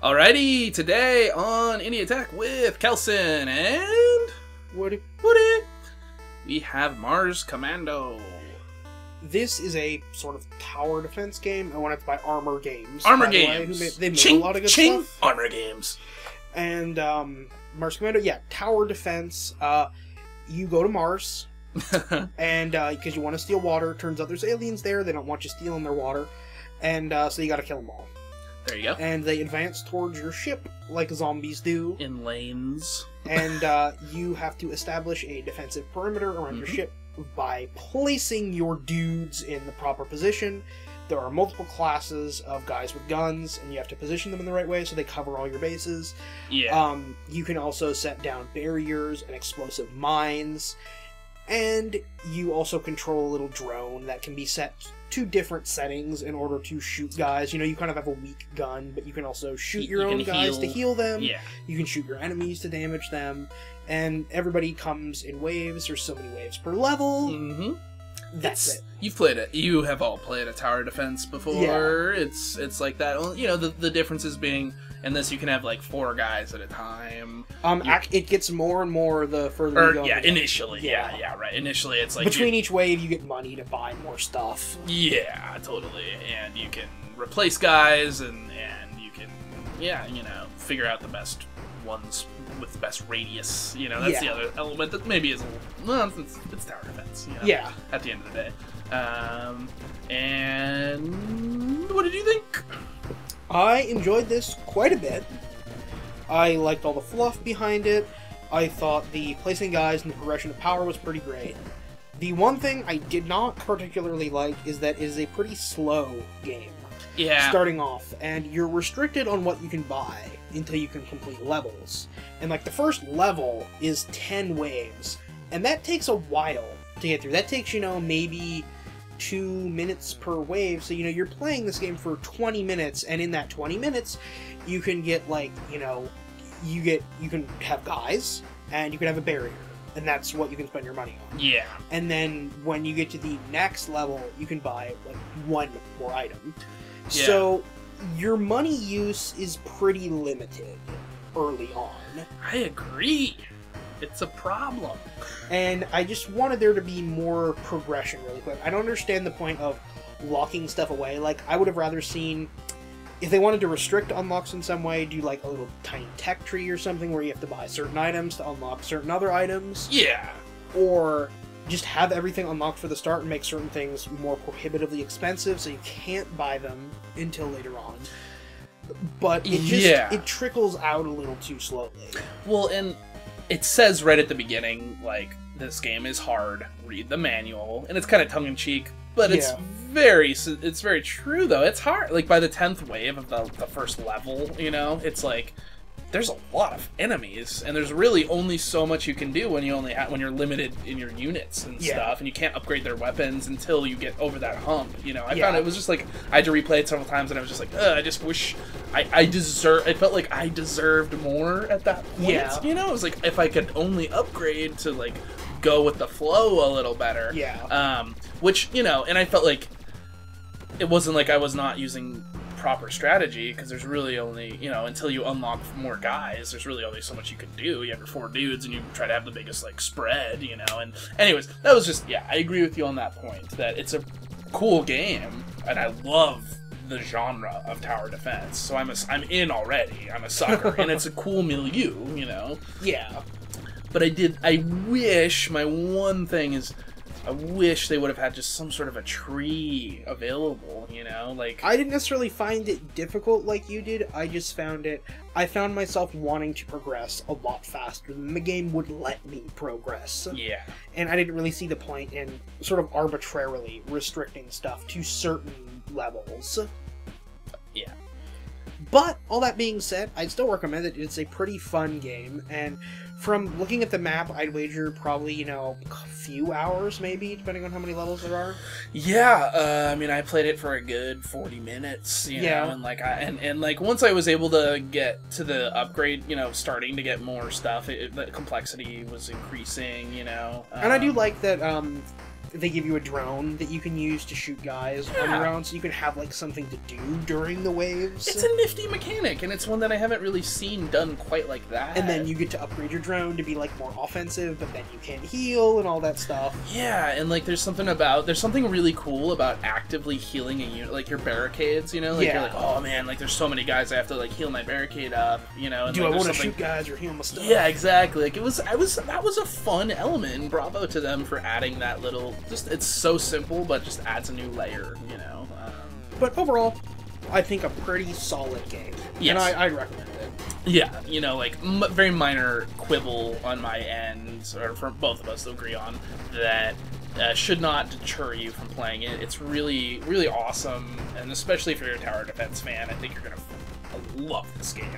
Alrighty, today on Indie Attack with Kelson and Woody. We have Mars Commando. This is a sort of tower defense game. I want it by Armor Games. Armor by the way, Games. they made a lot of good stuff. Armor Games. And Mars Commando, yeah, tower defense. You go to Mars, and because you want to steal water. Turns out there's aliens there. They don't want you stealing their water, and so you got to kill them all. There you go. And they advance towards your ship like zombies do. In lanes. And you have to establish a defensive perimeter around your ship by placing your dudes in the proper position. There are multiple classes of guys with guns, and you have to position them in the right way so they cover all your bases. Yeah. You can also set down barriers and explosive mines. And you also control a little drone that can be set to different settings in order to shoot guys. You know, you kind of have a weak gun, but you can also shoot your own guys to heal them. Yeah. You can shoot your enemies to damage them. And everybody comes in waves. There's so many waves per level. Mm-hmm. That's it. You've played it. You have all played a tower defense before. Yeah. It's like that. You know, the differences being, in this you can have like 4 guys at a time. It gets more and more the further you go. Yeah, initially. Yeah, right. Initially, it's like between each wave, you get money to buy more stuff. Yeah, totally. And you can replace guys, and you can, figure out the best ones with the best radius. You know, that's the other element that maybe is a little... Well, it's tower defense, you know, yeah, at the end of the day. And what did you think? I enjoyed this quite a bit. I liked all the fluff behind it. I thought the placing guys and the progression of power was pretty great. The one thing I did not particularly like is that it is a pretty slow game. Yeah. Starting off, and you're restricted on what you can buy until you can complete levels. And like the first level is 10 waves, and that takes a while to get through. That takes, maybe 2 minutes per wave. So, you're playing this game for 20 minutes, and in that 20 minutes, you can get, you can have guys, and you can have a barrier. And that's what you can spend your money on. Yeah. And then when you get to the next level, you can buy, 1 more item. Yeah. So, your money use is pretty limited early on. I agree. It's a problem. And I just wanted there to be more progression really quick. I don't understand the point of locking stuff away. Like, I would have rather seen, if they wanted to restrict unlocks in some way, do like a little tiny tech tree or something where you have to buy certain items to unlock certain other items. Yeah. Or just have everything unlocked for the start and make certain things more prohibitively expensive so you can't buy them until later on. But it just, it trickles out a little too slowly. Well, and it says right at the beginning, like, this game is hard, read the manual, and it's kind of tongue-in-cheek, but it's very true, though. It's hard. Like, by the 10th wave of the first level, it's like, there's a lot of enemies, and there's really only so much you can do when when you're limited in your units and stuff, and you can't upgrade their weapons until you get over that hump. I found it was just like, I had to replay it several times, and I was just like, I just wish I felt like I deserved more at that point. Yeah. It was like, if I could only upgrade to, like, go with the flow a little better. Yeah. Which, and I felt like it wasn't like I was not using proper strategy, because there's really only, until you unlock more guys, there's really only so much you can do. You have your 4 dudes, and you try to have the biggest, like, spread, and anyways, that was just, I agree with you on that point, that it's a cool game, and I love the genre of tower defense, so I'm in already. I'm a sucker, and it's a cool milieu, Yeah. But I wish, my one thing is, I wish they would have had just some sort of a tree available, like... I didn't necessarily find it difficult like you did, I found myself wanting to progress a lot faster than the game would let me progress. Yeah. And I didn't really see the point in sort of arbitrarily restricting stuff to certain levels. Yeah. But, all that being said, I'd still recommend it. It's a pretty fun game, and from looking at the map, I'd wager probably, a few hours, maybe, depending on how many levels there are. Yeah, I played it for a good 40 minutes, you know, and, like, like, once I was able to get to the upgrade, starting to get more stuff, the complexity was increasing, and I do like that, They give you a drone that you can use to shoot guys on your own, so you can have like something to do during the waves. It's a nifty mechanic, and it's one that I haven't really seen done quite like that. And then you get to upgrade your drone to be like more offensive, but then you can heal and all that stuff. Yeah, and like there's something really cool about actively healing a unit, like your barricades, you know? Like you're like, oh man, like there's so many guys I have to like heal my barricade up, you know? And, do like, I want to shoot guys or heal my stuff? Yeah, exactly. Like that was a fun element, and bravo to them for adding that little. Just it's so simple, but just adds a new layer, you know. But overall, I think a pretty solid game. Yes. And I'd recommend it. Yeah, you know, like very minor quibble on my end, or for both of us to agree on that. Should not deter you from playing it. It's really, really awesome, and especially if you're a tower defense fan, I think you're gonna love this game.